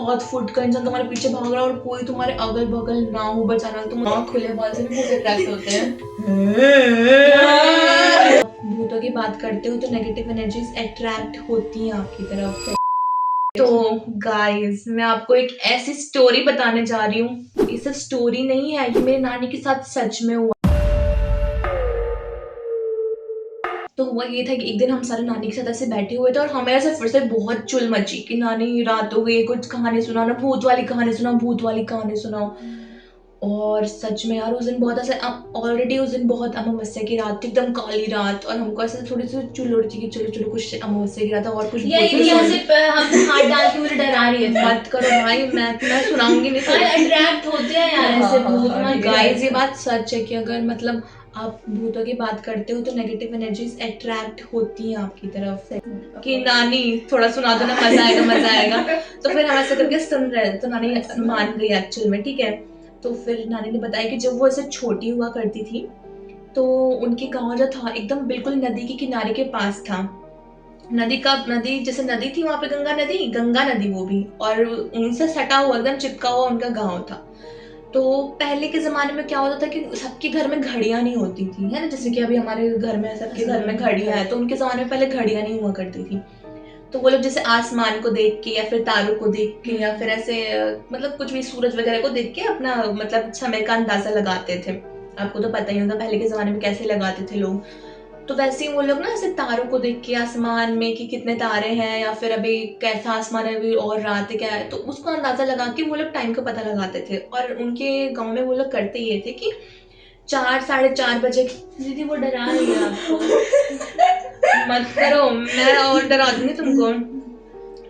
बहुत फुट का इंसान तुम्हारे पीछे भाग रहा है और कोई तुम्हारे अगल बगल ना हो बचाना, तुम आँख खुले बाल से भी बहुत अट्रैक्ट होते हैं। भूतों की बात करते हो तो नेगेटिव एनर्जीज अट्रैक्ट होती हैं आपकी तरफ। तो गाइस मैं आपको एक ऐसी स्टोरी बताने जा रही हूँ, ये सब स्टोरी नहीं है, ये मेरी नानी के साथ सच में हुआ। तो हुआ ये था कि एक दिन हम सारे नानी के साथ ऐसे बैठे हुए थे और हमें ऐसे फिर से बहुत चुल मची कि नानी रात हो गई, कुछ कहानी सुनाओ ना, भूत वाली कहानी सुनाओ, भूत वाली कहानी सुनाओ। और सच में यार उस दिन बहुत ऐसे ऑलरेडी उस दिन बहुत अमावस्या की रात थी, एकदम काली रात, और हमको ऐसे थोड़ी सी चुल उड़ी थी कि चलो चलो कुछ अमावस्या की रात है और कुछ हम हाथ डाल के मुझे डरा रही है। मत करो भाई, मैं सुनाऊंगी नहीं, अट्रैक्ट होते हैं यार ऐसे भूत ना। गाइस ये बात सच है कि अगर मतलब आप भूतों की बात करते हो तो नेगेटिव एनर्जीज अट्रैक्ट होती हैं आपकी तरफ से। कि नानी थोड़ा सुना दो ना, मजा आएगा मजा आएगा। तो फिर हम ऐसे करके सुन रहे थे तो नानी मान गई एक्चुअल में, ठीक है। तो फिर नानी ने बताया कि जब वो ऐसे छोटी हुआ करती थी तो उनके गांव जो था एकदम बिल्कुल नदी के किनारे के पास था। नदी जैसे नदी थी वहां पे गंगा नदी वो भी, और उनसे सटा हुआ एकदम चिपका हुआ उनका गांव था। तो पहले के जमाने में क्या होता था कि सबके घर में घड़ियां नहीं होती थी, है ना, जैसे कि अभी हमारे घर में सबके घर में घड़ियां है, तो उनके जमाने में पहले घड़ियां नहीं हुआ करती थी। तो वो लोग जैसे आसमान को देख के या फिर तारों को देख के या फिर ऐसे मतलब कुछ भी सूरज वगैरह को देख के अपना मतलब समय का अंदाजा लगाते थे। आपको तो पता ही होगा पहले के जमाने में कैसे लगाते थे लोग। तो वैसे ही वो लोग ना ऐसे तारों को देख के आसमान में कि कितने तारे हैं या फिर अभी कैसा आसमान है, अभी और रात है क्या है, तो उसको अंदाजा लगा के वो लोग टाइम का पता लगाते थे। और उनके गांव में वो लोग करते ये थे कि 4-4:30 बजे। दीदी वो डरा रही है आपको। मत करो, मैं और डरा दूंगी तुमको।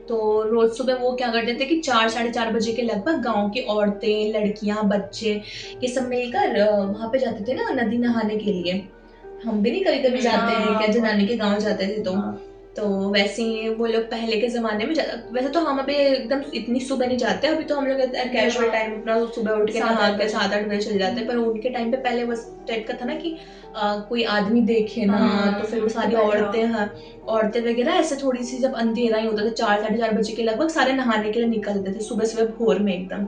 तो रोज सुबह वो क्या करते थे कि 4-4:30 बजे के लगभग गांव की औरतें, लड़कियां, बच्चे ये सब मिलकर वहां पे जाते थे ना नदी नहाने के लिए। हम भी नहीं कभी कभी जाते हैं क्या, जो नानी के गांव जाते थे तो वैसे ही वो लोग पहले के जमाने में वैसे तो हम अभी एकदम इतनी सुबह नहीं जाते, अभी तो हम लोग कैजुअल टाइम अपना सुबह उठ के नहा के 7-8 बजे चले जाते हैं। पर उनके टाइम पे पहले बस टाइप का था ना कि कोई आदमी देखे ना, तो फिर वो सारी औरतें वगैरह ऐसे थोड़ी सी जब अंधेरा ही होता था 4-4:30 बजे के लगभग सारे नहाने के लिए निकलते थे सुबह सुबह भोर में एकदम।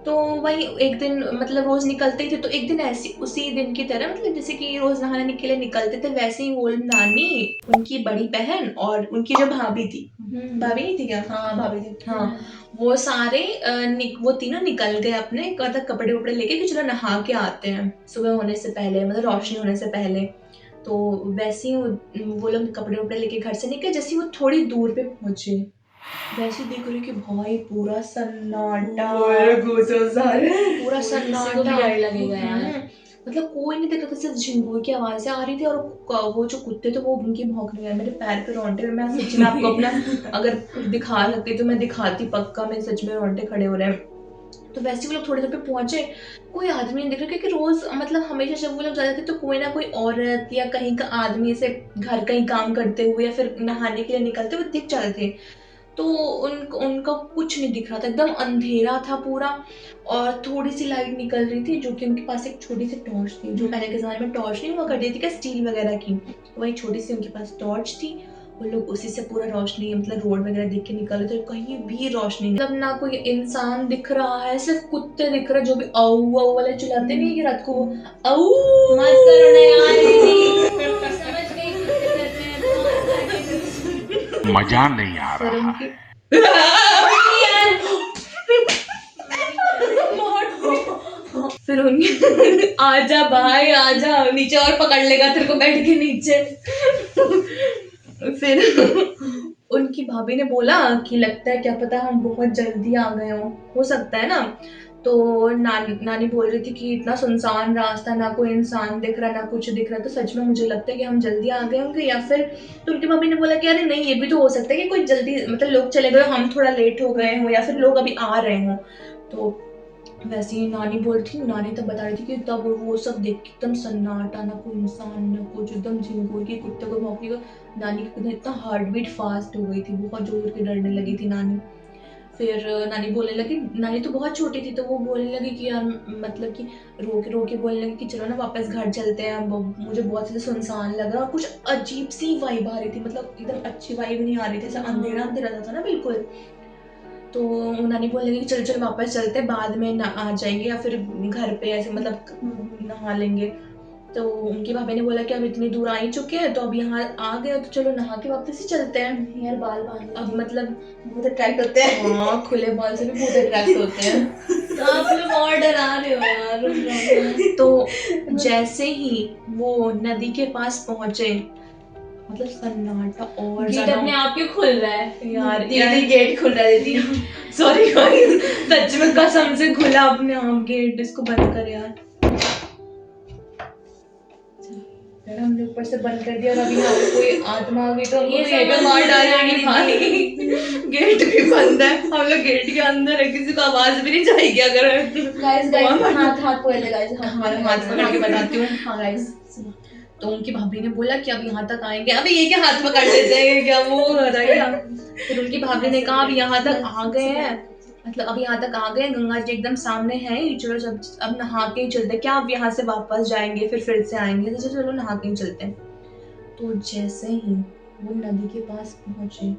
तो वही एक दिन मतलब रोज निकलते ही थे, तो एक दिन ऐसी उसी दिन की तरह मतलब जैसे कि रोज नहाने के लिए निकलते थे वैसे ही वो नानी, उनकी बड़ी बहन और उनकी जो भाभी थी, भाभी नहीं थी क्या? हाँ भाभी थी। हाँ, वो सारे वो तीनों निकल गए अपने कपड़े वपड़े लेके कि चलो नहा के आते हैं सुबह होने से पहले, मतलब रोशनी होने से पहले। तो वैसे ही वो लोग कपड़े वपड़े लेके घर से निकले, जैसे वो थोड़ी दूर पे पहुंचे वैसे देख रहे कि भाई पूरा सन्नाटा, पूरा सन्नाटा लगेगा यार। मतलब कोई नहीं देखा था, सिर्फ झिंगुर की आवाजें आ रही थी और वो जो कुत्ते थे वो उनकी भौंकने लगे। मेरे पैर पे रोंगटे, मैं सच में आपको अपना अगर कुछ दिखा सकती तो मैं दिखाती पक्का, मेरे सच में रोंगटे खड़े हो रहे हैं। तो वैसे वो लोग थोड़ी देर पे पहुंचे, कोई आदमी नहीं दिख रहा, क्योंकि रोज मतलब हमेशा जब वो लोग जाते थे तो कोई ना कोई औरत या कहीं का आदमी ऐसे घर का ही काम करते हुए या फिर नहाने के लिए निकलते हुए दिख जाते थे। तो उनका कुछ नहीं दिख रहा था, एकदम अंधेरा था पूरा, और थोड़ी सी लाइट निकल रही थी जो कि उनके पास एक छोटी सी टॉर्च थी, जो पहले के जमाने में टॉर्च नहीं हुआ करती थी क्या, स्टील वगैरह की, वही छोटी सी उनके पास टॉर्च थी। वो लोग उसी से पूरा रोशनी मतलब रोड वगैरह देख के निकल रहे थे, कहीं भी रोशनी नहीं, मतलब ना कोई इंसान दिख रहा है, सिर्फ कुत्ते दिख रहे जो भी औ औ वाले चिल्लाते नहीं है कि रात को औ। मत करो ना यार दीदी, समझ गई कुत्ते कर रहे हैं तो मजा नहीं आ रहा है। फिर उनकी आजा भाई आजा नीचे, और पकड़ लेगा तेरे को बैठ के नीचे। फिर उनकी भाभी ने बोला कि लगता है क्या पता हम बहुत जल्दी आ गए हो सकता है ना। तो नानी बोल रही थी कि इतना सुनसान रास्ता, ना कोई इंसान दिख रहा ना कुछ दिख रहा, तो सच में मुझे लगता है कि हम जल्दी आ गए होंगे या फिर। तो उनकी भाभी ने बोला कि अरे नहीं, ये भी तो हो सकता है कि कोई जल्दी मतलब लोग चले गए, हम थोड़ा लेट हो गए हो या फिर लोग अभी आ रहे हो। तो वैसे ही नानी बोल रही थी, नानी तब बता रही थी कि तब वो सब देख के एकदम सन्नाटा, ना कोई इंसान ना कुछ, एकदम झिंगुर की कुत्ते को भौंकने का। नानी की इतना हार्ट बीट फास्ट हो गई थी, बहुत जोर के डरने लगी थी नानी। फिर नानी बोलने लगी, नानी तो बहुत छोटी थी, तो वो बोलने लगी कि यार मतलब कि रो के बोलने लगी कि चलो ना वापस घर चलते हैं, मुझे बहुत ज़्यादा सुनसान लग रहा, और कुछ अजीब सी वाइब आ रही थी, मतलब एकदम अच्छी वाइब नहीं आ रही थी, ऐसा अंधेरा अंधेरा था ना बिल्कुल। तो उन्होंने बोलने लगी कि चल चल वापस चलते, बाद में ना आ जाएंगे या फिर घर पे ऐसे मतलब नहा लेंगे। तो उनकी भाभी ने बोला कि अब इतनी दूर आ ही चुके हैं तो अब यहाँ आ गए तो चलो नहा के वापस ही चलते हैं। यार बाल बांध अब मतलब बहुत अट्रैक्ट होते हैं। हाँ, खुले बाल से भी बहुत अट्रैक्ट होते हैं। तो आप लोग और डरा रहे हो यार, रुक जाओ। तो जैसे ही वो नदी के पास पहुंचे, मतलब सन्नाटा और गेट ज्यादा अपने आप क्यों खुल रहा है यार, दीदी? गेट खुल रहा है दीदी। सॉरी सच में कसम से खुला अपने आप गेट, इसको बंद कर यार। यार हमने ऊपर से बंद कर दिया और अभी यहाँ पे कोई आत्मा आ गई तो हमको ये तो यहीं पे समझ मार नहीं डालेगी आ रही भाई। गेट भी बंद है, हम लोग गेट के अंदर है, किसी को आवाज भी नहीं जाएगी अगर गाइस हाथ पकड़ ले गाइस, हाथ पकड़ के बताती हूँ। हाँ गाइस तो उनकी भाभी ने बोला कि अब यहाँ तक आएंगे, अभी ये क्या हाथ पकड़ लेते हैं क्या, वो हो रहा है क्या। फिर उनकी भाभी ने कहा अब यहाँ तक आ गए हैं, मतलब अब यहाँ तक आ गए, गंगा जी एकदम सामने है, चलो अब नहा के ही चलते, क्या अब यहाँ से वापस जाएंगे फिर से आएंगे, तो चलो नहा के ही चलते हैं। तो जैसे ही वो नदी के पास पहुंचे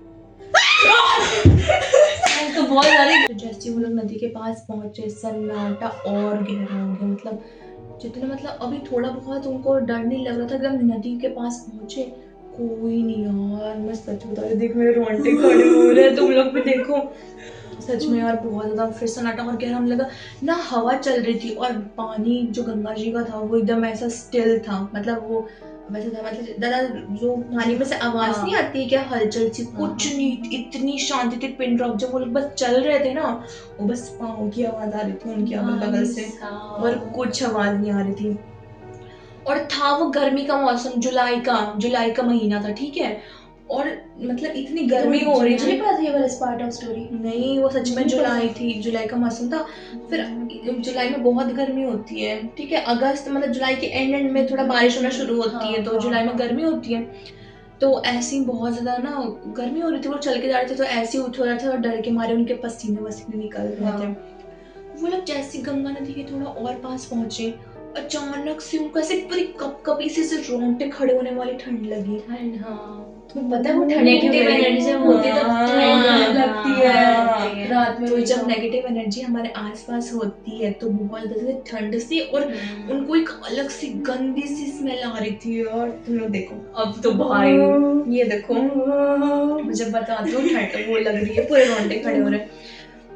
तो बहुत सारे तो जैसे वो लोग नदी के पास पहुंचे, सन्नाटा और गहरा हो गया। मतलब जितने मतलब अभी थोड़ा बहुत उनको डर नहीं लग रहा था, एकदम नदी के पास पहुंचे कोई नहीं यार, मैं सच बता रही हूँ, देख मेरे रोंगटे खड़े हो रहे हैं, तुम लोग भी देखो। सच में यार बहुत ज्यादा फिर सन्नाटा और गहरा होने लगा ना, हवा चल रही थी और पानी जो गंगा जी का था वो एकदम ऐसा स्टिल था, मतलब वो वैसे था, मतलब दादा जो पानी में से आवाज नहीं आती है क्या, हलचल सी, कुछ नहीं, इतनी शांति थी। पिन ड्रॉप जब वो लोग बस चल रहे थे ना, वो बस पाँव की आवाज आ रही थी उनके अगल बगल से, और कुछ आवाज नहीं आ रही थी। और था वो गर्मी का मौसम, जुलाई का महीना था, ठीक है, और मतलब इतनी गर्मी हो रही थी। पता ये वाला पार्ट ऑफ स्टोरी नहीं, वो सच में जुलाई का मौसम था। फिर जुलाई में बहुत गर्मी होती है, ठीक है, अगस्त मतलब जुलाई के एंड में थोड़ा बारिश होना शुरू होती है, तो जुलाई में गर्मी होती है। तो ऐसे ही बहुत ज्यादा ना गर्मी हो रही थी, वो चल के जा रहे थे तो ऐसे ही उठ हो रहा था और डर के मारे उनके पसीने निकल रहे थे। वो लोग जैसे गंगा नदी के थोड़ा और पास पहुंचे, अचानक से उनको ऐसे पूरी कपकपी से रोंगटे खड़े होने वाली ठंड लगी। तुम्हें पता है वो ठंड नेगेटिव एनर्जी जब होती है तब ठंड लगती है रात में। तो जब नेगेटिव एनर्जी हमारे आसपास होती है तो बहुत ज्यादा ठंड सी, और उनको एक अलग सी गंदी सी स्मेल आ रही थी। और तुम लोग देखो, अब तो भाई ये देखो, मुझे बताती हूँ ठंड वो लग रही है, पूरे रोंगटे खड़े हो रहे हैं।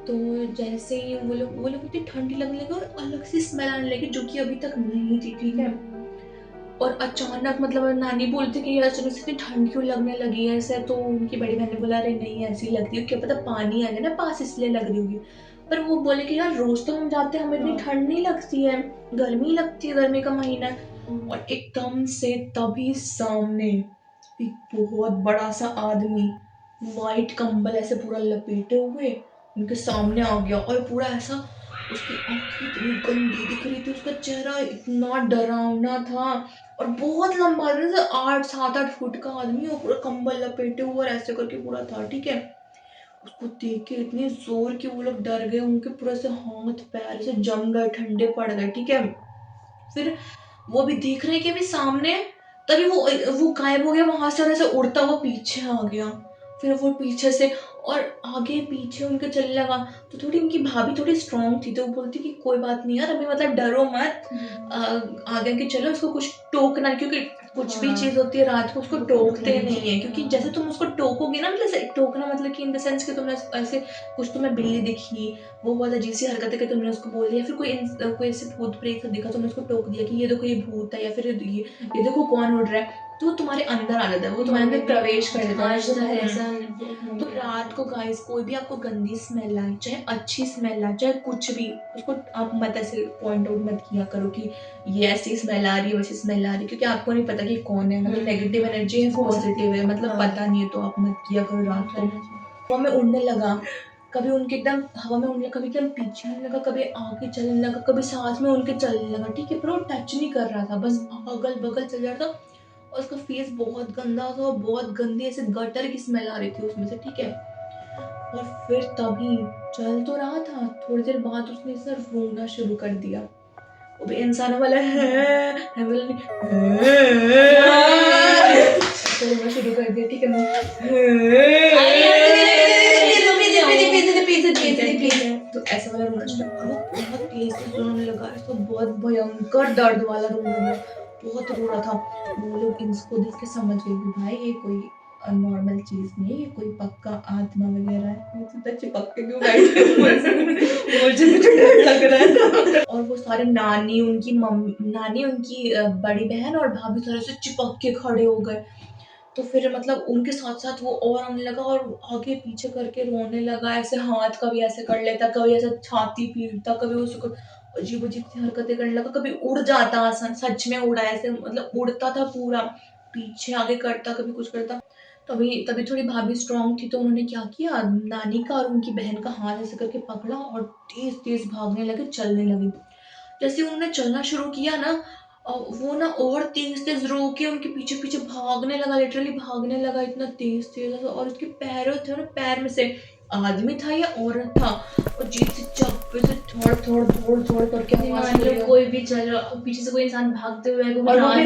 तो जैसे ही वो लोग इतनी ठंडी लगने लगी और अलग सी स्मेल आने लगी जो कि अभी तक नहीं थी, ठीक है। और अचानक मतलब नानी बोलती कि यार चलो इतनी ठंड क्यों लगने लगी है ऐसे, तो उनकी बड़ी बहन ने बोला अरे नहीं ऐसी लगती है, क्या पता पानी आ गया ना पास इसलिए लग रही होगी। पर वो बोले कि यार रोज तो हम जाते हैं, हमें इतनी ठंड नहीं लगती है, गर्मी लगती है, गर्मी का महीना है। और एकदम से तभी सामने एक बहुत बड़ा सा आदमी वाइट कंबल ऐसे पूरा लपेटे हुए उनके सामने आ गया, और पूरा ऐसा उसकी आंखें इतनी गंदी दिख रही थी, उसका चेहरा इतना डरावना था, और बहुत लंबा था, जैसे 8-7-8 फुट का आदमी, और पूरा कंबल लपेटे हुए और ऐसे करके पूरा था, ठीक है। उसको देख के इतने जोर के वो लोग डर गए, उनके पूरे से हाथ पैर से जम गए, ठंडे पड़ गए, ठीक है। फिर वो भी देख रहे कि अभी सामने, तभी वो गायब हो गया वहां से और ऐसे उड़ता हुआ पीछे आ गया। फिर वो पीछे से और आगे पीछे उनके चलने लगा। तो थोड़ी उनकी भाभी थोड़ी स्ट्रांग थी, तो वो बोलती कि कोई बात नहीं यार, अभी मतलब डरो मत, आगे के चलो, उसको कुछ टोकना, क्योंकि कुछ भी चीज होती है रात को उसको टोकते नहीं है, क्योंकि जैसे तुम उसको टोकोगे ना, मतलब टोकना मतलब कि इन द सेंस कि तुमने ऐसे कुछ तुम्हें बिल्ली दिखी, वो बहुत अजीब सी हरकत है कि तुमने उसको बोल दिया, फिर कोई ऐसे भूत प्रेत दिखा, तुमने उसको टोक दिया कि ये देखो ये भूत है, या फिर ये देखो कौन उड़ रहा है, तो वो तुम्हारे अंदर आ जाता है, वो तुम्हारे अंदर प्रवेश कर देता है। तो रात को गाइस कोई भी आपको गंदी स्मेल आए, चाहे अच्छी स्मेल आए, चाहे कुछ भी, उसको आप मत ऐसे पॉइंट आउट मत किया करो कि ये ऐसी स्मेल आ रही है वैसी स्मेल आ रही है, क्योंकि आपको नहीं पता कि कौन है, मतलब नेगेटिव एनर्जी है पॉजिटिव है, मतलब पता नहीं है, तो आप मत किया करो रात को। हवा में उड़ने लगा, कभी उनके एकदम हवा में उड़ने, कभी एकदम पीछे आने लगा, कभी आगे चलने लगा, कभी साथ में उनके चलने लगा, ठीक है, पर वो टच नहीं कर रहा था, बस अगल बगल चल जा रहा था। और उसका फेस बहुत गंदा था, और बहुत गंदी ऐसे गटर की स्मेल आ रही थी उसमें से, ठीक है। और फिर तभी चल तो रहा था, थोड़ी देर बाद उसने ऐसा रोना शुरू कर दिया, वो भी इंसान वाला है रोना शुरू कर दिया, ठीक है। भयंकर दर्द वाला रोने लगा, बहुत रो रहा था। वो लोग इसको देख के समझ गए कि भाई ये कोई नॉर्मल चीज नहीं है, ये कोई पक्का आत्मा वगैरह है। मुझे चिपक के क्यों बैठ गए, मुझे तो डर लग रहा था। और वो सारे नानी उनकी नानी उनकी बड़ी बहन और भाभी सारे से चिपक के खड़े हो गए। तो फिर मतलब उनके साथ साथ वो और आने लगा और आगे पीछे करके रोने लगा, ऐसे हाथ कभी ऐसे कर लेता, कभी ऐसे छाती पीटता, कभी उसको अजीब अजीब सी हरकतें करने लगा, कभी उड़ जाता, आसान सच में उड़ा, ऐसे मतलब उड़ता था पूरा, पीछे आगे करता, कभी कुछ करता। तभी तभी थोड़ी भाभी स्ट्रांग थी, तो उन्होंने क्या किया, नानी का और उनकी बहन का हाथ ऐसे करके पकड़ा और तेज तेज भागने लगे, चलने लगे। जैसे उन्होंने चलना शुरू किया ना, वो ना और तेज तेज रो के उनके पीछे पीछे भागने लगा, लिटरली भागने लगा इतना तेज तेज। और उसके पैरों थे ना, पैर में से आदमी था या औरत था, और जीप से चप्पे से थोड़ थोड़ थोड़ थोड़ करके आवाज मान लो निकली। कोई भी चल रहा, पीछे से कोई इंसान भागते हुए आएगा, और वो भी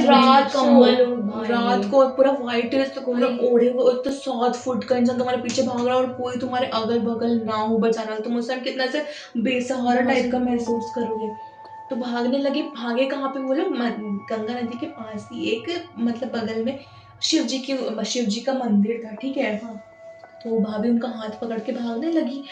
रात को पूरा व्हाइट है, तो पूरा भाई। ओढ़े हुए, तो 7 फुट का इंसान तुम्हारे पीछे भाग रहा है और कोई तुम्हारे अगल बगल ना हो बचाने वाला, तुम उस टाइम कितना से बेसहारा टाइप का महसूस करोगे। तो भागने लगे, भागे कहाँ पे वो लोग, गंगा नदी के पास ही एक मतलब बगल में शिव जी का मंदिर था, ठीक है। तो भाभी उनका हाथ पकड़ के भागने लगी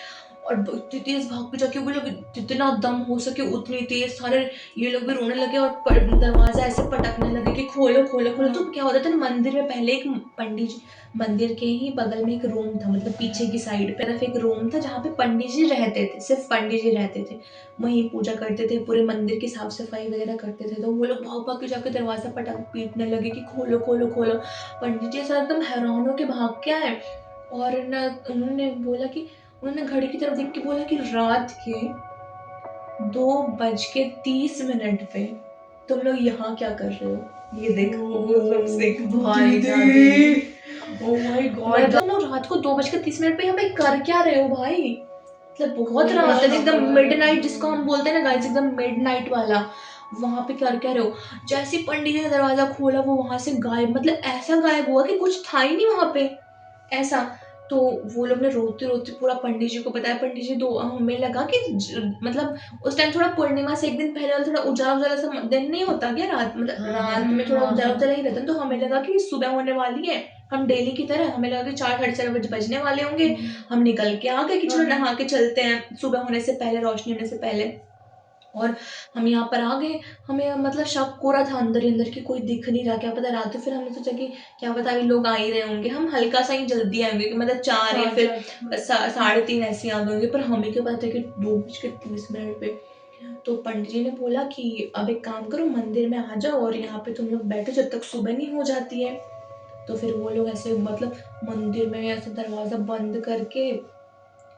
और इतनी तेज भाग के जाके वो लोग जितना दम हो सके उतनी तेज, सारे ये लोग भी रोने लगे और दरवाजा ऐसे पटकने लगे कि खोलो खोलो खोलो। तो क्या होता था ना, मंदिर में पहले एक पंडित जी, मंदिर के ही बगल में एक रूम था, मतलब पीछे की साइड पे तरफ एक रूम था जहाँ पे पंडित जी रहते थे, सिर्फ पंडित जी रहते थे, वहीं पूजा करते थे, पूरे मंदिर की साफ सफाई वगैरह करते थे। तो वो लोग भाग भाग के जाके दरवाजा पटक पीटने लगे कि खोलो खोलो खोलो। पंडित जी ऐसा एकदम हैरान होके भाग के आए और न उन्होंने बोला कि, उन्होंने घड़ी की तरफ देख के बोला कि रात के 2:30 पे तुम लोग यहाँ क्या कर रहे हो, ये देखो। भाई दादी, ओ माय गॉड, तुम लोग रात को 2:30 पे यहाँ पे कर क्या रहे हो भाई, मतलब बहुत रात है, एकदम मिडनाइट जिसको हम बोलते हैं ना गाइस, एकदम मिडनाइट वाला, वहां पे कर क्या रहे हो। जैसे पंडित जी ने दरवाजा खोला वो वहां से गायब, मतलब ऐसा गायब हुआ कि कुछ था ही नहीं वहां पे ऐसा। तो वो लोग ने रोते रोते पूरा पंडित जी को बताया, पंडित जी हमें लगा कि मतलब उस टाइम थोड़ा पूर्णिमा से एक दिन पहले वाला थोड़ा उजाला उजाला सा दिन नहीं होता क्या, रात मतलब रात में थोड़ा उजाला उजाला ही रहता है, तो हमें लगा कि सुबह होने वाली है, हम डेली की तरह, हमें लगा कि 4-4:30 बजे बजने वाले होंगे। हम निकल के आ गए कि चलो नहा के चलते हैं सुबह होने से पहले, रोशनी होने से पहले। और हम यहाँ पर आ गए, हमें मतलब शक हो रहा था अंदर ही अंदर कि कोई दिख नहीं रहा, क्या पता रात। तो फिर हमने सोचा कि क्या पता अभी लोग आ ही रहे होंगे, हम हल्का सा ही जल्दी आएंगे कि मतलब 4 या फिर 3:30 ऐसे आ गए होंगे, पर हमें क्या पता है कि 2:30 पे। तो पंडित जी ने बोला कि अब एक काम करो, मंदिर में आ जाओ और यहाँ पे तुम लोग बैठो जब तक सुबह नहीं हो जाती है। तो फिर वो लोग ऐसे मतलब मंदिर में ऐसे दरवाजा बंद करके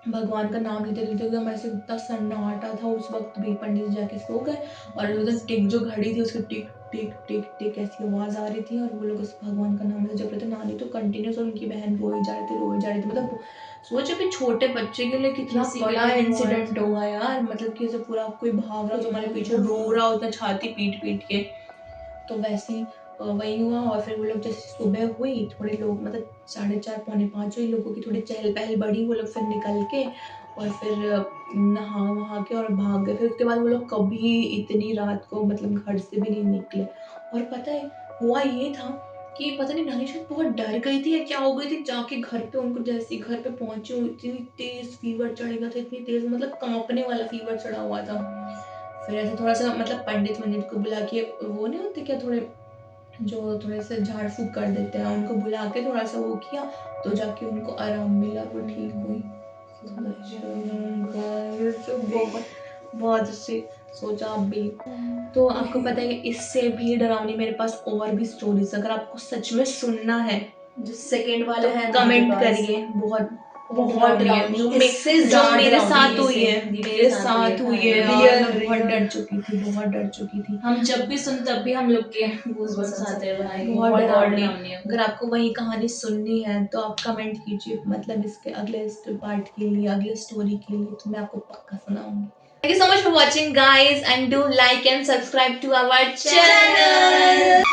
भगवान का नाम लेते लेते एकदम ऐसे इतना सन्नाटा था उस वक्त भी, पंडित जी जाके सो गए और उधर टिक जो घड़ी थी उसकी टिक टिक टिक टिक ऐसी आवाज आ रही थी और वो लोग उस भगवान का नाम जप रहे थे। नानी तो कंटिन्यूस और उनकी बहन रोए जा रहे थे, मतलब सोचो कि छोटे बच्चे के लिए कितना बड़ा इंसिडेंट होगा यार, मतलब कि ऐसे पूरा कोई भाग रहा तुम्हारे पीछे रो रहा होता छाती पीट पीट के। तो वैसे ही वही हुआ और फिर वो लोग जैसे सुबह हुई, थोड़े लोग मतलब 4:30-4:45 हुई, लोगों की थोड़ी चहल पहल बढ़ी, वो लोग फिर निकल के और फिर नहा वहा के और भाग गए। फिर उसके बाद वो लोग कभी इतनी रात को मतलब घर से भी नहीं निकले। और पता है हुआ ये था कि पता नहीं नानी शायद बहुत डर गई थी या क्या हो गई थी, जाके घर पे उनको जैसे घर पे पहुंचे इतनी तेज फीवर चढ़ गया था, इतनी तेज मतलब कांपने वाला फीवर चढ़ा हुआ था। फिर ऐसे थोड़ा सा मतलब पंडित को बुला के, वो नहीं होते क्या थोड़े जो थोड़े से झाड़ फूक कर देते हैं, उनको बुला के थोड़ा सा वो किया तो जाके उनको आराम मिला, वो ठीक हुई। बहुत अच्छी सोचा आप भी। तो आपको पता है इससे भी डरावनी मेरे पास और भी स्टोरीज, अगर आपको सच में सुनना है जो सेकंड वाला है कमेंट करिए। बहुत डरावनी जो मेरे साथ हुई है, मेरे साथ हुई है यार, मैं बहुत डर चुकी थी। हम जब भी सुन तब भी हम लोग के गूज़बम्प्स आते हैं भाई, बहुत डरावनी। अगर आपको वही कहानी सुननी है तो आप कमेंट कीजिए, मतलब इसके अगले पार्ट के लिए, अगले स्टोरी के लिए, तो मैं आपको पक्का सुनाऊंगी। Thank you so much for watching guys and do like and subscribe to our channel.